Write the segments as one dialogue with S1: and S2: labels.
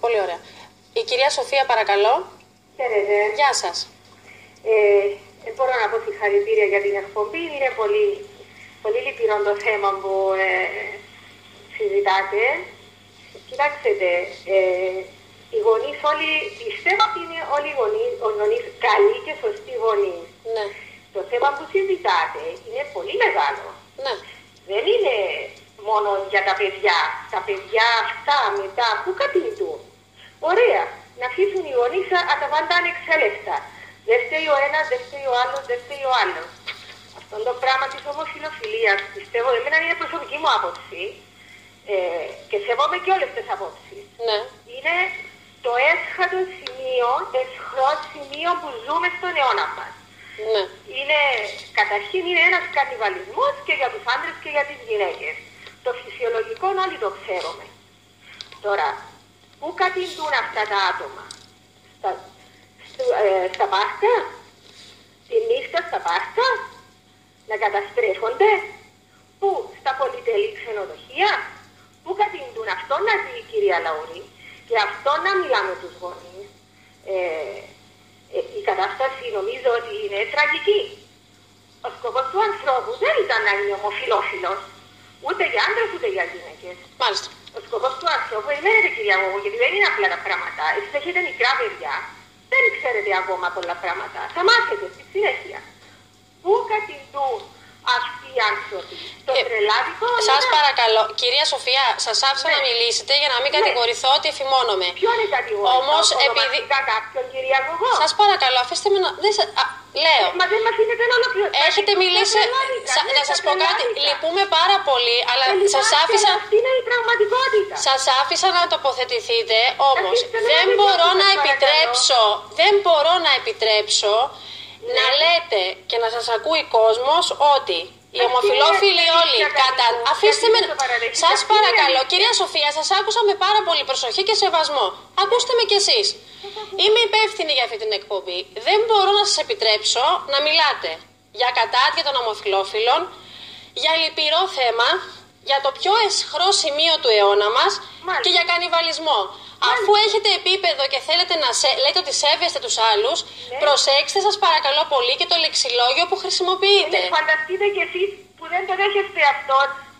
S1: Πολύ ωραία. Η κυρία Σοφία, παρακαλώ.
S2: Χαίρετε.
S1: Γεια σας.
S2: Μπορώ να πω συγχαρητήρια για την εκπομπή. Είναι πολύ, πολύ λυπηρό το θέμα που συζητάτε. Κοιτάξτε, οι γονείς όλοι, πιστεύω ότι είναι όλοι οι γονείς καλοί και σωστοί γονείς.
S1: Ναι.
S2: Το θέμα που συζητάτε είναι πολύ μεγάλο.
S1: Ναι.
S2: Δεν είναι μόνο για τα παιδιά. Τα παιδιά αυτά μετά που κατηγορούν. Ωραία. Να αφήσουν οι γονείς τα πάντα ανεξέλεκτα. Δεν φταίει ο ένας, δεν φταίει ο άλλος, δεν φταίει ο άλλος. Αυτό το πράγμα της ομοφυλοφιλίας, πιστεύω, εμένα είναι προσωπική μου άποψη και σεβόμαι και όλες τις απόψεις.
S1: Ναι.
S2: Είναι το έσχατο σημείο, εσχρό σημείο που ζούμε στον αιώνα μας.
S1: Ναι.
S2: Καταρχήν είναι ένας κανιβαλισμός και για τους άντρες και για τις γυναίκες. Το φυσιολογικό όλοι το ξέρουμε. Τώρα, πού κατηγορούν αυτά τα άτομα? Στα πάρκα, τη νύχτα στα πάρκα, να καταστρέφονται, που στα πολυτελή ξενοδοχεία, που κατηγορούν αυτό να δει η κυρία Λαουρή και αυτό να μιλάμε τους γονείς. Η κατάσταση νομίζω ότι είναι τραγική. Ο σκοπός του ανθρώπου δεν ήταν να είναι ομοφυλόφιλος, ούτε για άντρες ούτε για γυναίκες.
S1: Μάλιστα.
S2: Ο σκοπός του ανθρώπου είναι, κυρία μου, γιατί δεν είναι απλά τα πράγματα. Εσείς έχετε μικρά παιδιά, δεν ξέρετε ακόμα πολλά πράγματα. Θα μάθετε στη συνέχεια. Πού κατηγορούν αυτοί οι άνθρωποι? Το τρελάδικο.
S1: Σας παρακαλώ, κυρία Σοφία, σας άφησα να μιλήσετε για να μην κατηγορηθώ ότι εφημώνομαι.
S2: Ποιο είναι κατηγορηθώ?
S1: Όμως, επειδή.
S2: Κάποιον, κυρία Γογό.
S1: Σας παρακαλώ, αφήστε με να. Λέω.
S2: Μα δεν μας αφήνετε να ολοκληρώσετε.
S1: Έχετε μιλήσει. Να σας πω κάτι. Λυπούμε πάρα πολύ, αλλά σας άφησα.
S2: Αυτή είναι η πραγματικότητα.
S1: Σας άφησα να τοποθετηθείτε, όμως δεν μπορώ να επιτρέψω. Δεν μπορώ να επιτρέψω να λέτε και να σας ακούει κόσμος ότι οι ομοφυλόφιλοι όλοι Αφήστε με. Σας παρακαλώ, κυρία Σοφία, σας άκουσα με πάρα πολύ προσοχή και σεβασμό. Ακούστε με κι εσείς. Είμαι υπεύθυνη για αυτή την εκπομπή. Δεν μπορώ να σας επιτρέψω να μιλάτε για κατάδια των ομοφυλόφιλων, για λυπηρό θέμα, για το πιο αισχρό σημείο του αιώνα μας και για κανιβαλισμό. Αφού έχετε επίπεδο και θέλετε να λέτε ότι σέβεστε τους άλλους, προσέξτε σας παρακαλώ πολύ και το λεξιλόγιο που χρησιμοποιείτε.
S2: Φανταστείτε κι εσείς που δεν το δέχεστε αυτό,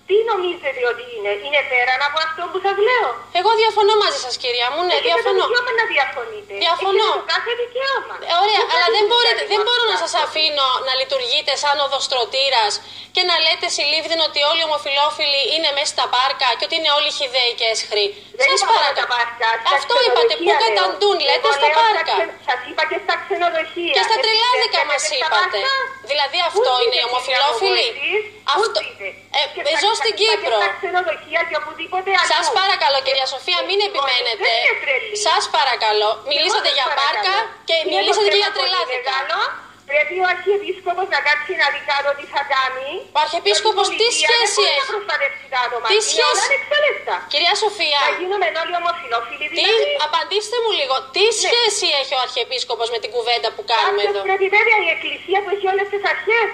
S2: τι νομίζετε ότι είναι? Είναι πέραν από αυτό που σας λέω?
S1: Εγώ διαφωνώ μαζί σας, κυρία μου, ναι, διαφωνώ.
S2: Έχετε δικαίωμα να διαφωνείτε.
S1: Διαφωνώ.
S2: Έχετε το κάθε δικαίωμα.
S1: Ωραία, αλλά δεν μπορώ να σας αφήνω να λειτουργείτε σαν οδοστρωτήρας και να λέτε συλλήβδιν ότι όλοι οι ομοφυλόφιλοι είναι μέσα στα πάρκα και ότι είναι όλοι χυδαίοι και έσχροι. Σας παρακαλώ. Αυτό είπατε, πού καταντούν, λέτε στα πάρκα.
S2: Σας είπα και στα ξενοδοχεία.
S1: Και στα τρελάδικα μας είπατε. Δηλαδή αυτό είναι οι ομοφυλόφιλοι? Ζω στην Κύπρο. Σας παρακαλώ, κυρία Σοφία, μην επιμένετε. Σας παρακαλώ, μιλήσατε για πάρκα και μιλήσατε και για τρελάδικα.
S2: Πρέπει ο Αρχιεπίσκοπος να κάτσει να δει κάτω τι θα κάνει.
S1: Ο Αρχιεπίσκοπος τι σχέση έχει? Τι σχέση? Κυρία Σοφία,
S2: να γίνουμε όλοι ομοφυλόφιλοι δηλαδή.
S1: Απαντήστε μου λίγο, τι σχέση έχει ο Αρχιεπίσκοπος με την κουβέντα που κάνουμε εδώ?
S2: Πρέπει βέβαια η Εκκλησία που έχει όλες τις αρχές.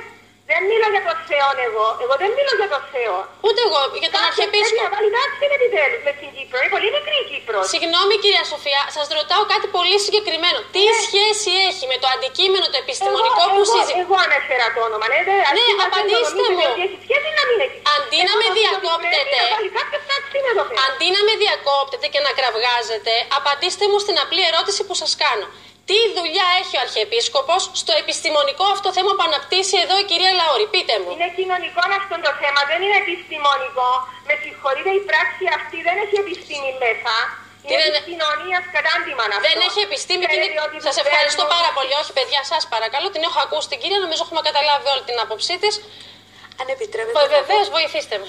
S2: Δεν μιλώ για τον Θεό εγώ δεν μιλώ για τον Θεό.
S1: Ούτε εγώ, για τον Αρχιεπίσκοπο.
S2: Πρέπει να βάλει τάξη επιτέλους με την Κύπρο. Είναι πολύ μικρή η Κύπρος.
S1: Συγγνώμη, κυρία Σοφία, σας ρωτάω κάτι πολύ συγκεκριμένο. Τι σχέση έχει με το αντικείμενο το επιστημονικό που συζητάμε?
S2: Εγώ ανέφερα το όνομα.
S1: Ναι, απαντήστε μου.
S2: Αντί να με
S1: διακόπτετε και να κραυγάζετε, απαντήστε μου στην απλή ερώτηση που σας κάνω. Τι δουλειά έχει ο Αρχιεπίσκοπος στο επιστημονικό αυτό θέμα που αναπτύσσει εδώ η κυρία Λαουρή? Πείτε μου.
S2: Είναι κοινωνικό αυτό το θέμα, δεν είναι επιστημονικό. Με συγχωρείτε, η πράξη αυτή δεν έχει επιστήμη μέσα. Είναι επικοινωνίας κατά αντίμανα.
S1: Δεν έχει επιστήμη. Σας ευχαριστώ πάρα πολύ. Όχι, παιδιά, σας παρακαλώ, την έχω ακούσει την κυρία, νομίζω έχουμε καταλάβει όλη την άποψή της.
S3: Αν επιτρέπετε.
S1: Βεβαίως, βοηθήστε με.